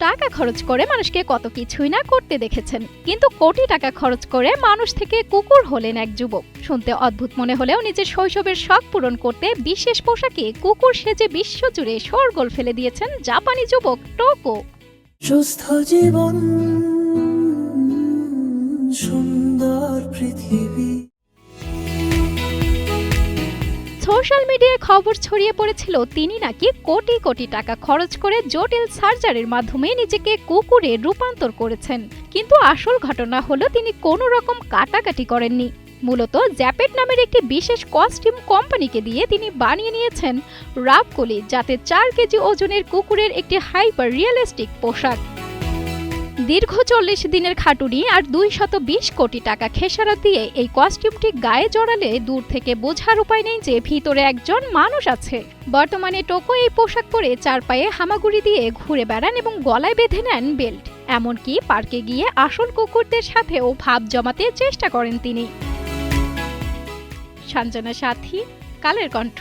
টাকা খরচ করে মানুষকে কত কিছুই না করতে দেখেছেন, কিন্তু কোটি টাকা খরচ করে মানুষ থেকে কুকুর হলেন এক যুবক। শুনতে অদ্ভুত মনে হলেও নিজের শৈশবের শখ পূরণ করতে বিশেষ পোশাকে কুকুর সেজে বিশ্বজুড়ে শোরগোল ফেলে দিয়েছেন জাপানি যুবক টোকো। সুস্থ জীবন, সুন্দর পৃথিবী। সোশ্যাল মিডিয়ায় খবর ছড়িয়ে পড়েছিল তিনি নাকি কোটি কোটি টাকা খরচ করে জটিল সার্জারির মাধ্যমে নিজেকে কুকুরে রূপান্তর করেছেন। কিন্তু আসল ঘটনা হলো তিনি কোনো রকম কাটাকাটি করেননি। মূলত জ্যাপেট নামের একটি বিশেষ কস্টিউম কোম্পানিকে দিয়ে তিনি বানিয়ে নিয়েছেন রাবকলি, যাতে 4 কেজি ওজনের কুকুরের একটি হাইপার রিয়েলিস্টিক পোশাক। দীর্ঘ 40 দিনের খাটুনি আর 220 কোটি টাকা খেসারত দিয়ে এই কস্টিউমটি গায়ে জড়ালে দূর থেকে বোঝার উপায় নেই যে ভিতরে একজন মানুষ আছে। বর্তমানে টোকো এই পোশাক পরে 4 পায়ে হামাগুড়ি দিয়ে ঘুরে বেড়ান এবং গলায় বেঁধে নেন বেল্ট। এমনকি পার্কে গিয়ে আসল কুকুরদের সাথেও ভাব জমাতে চেষ্টা করেন তিনি। সঞ্জনা সাথী, কালের কণ্ঠ।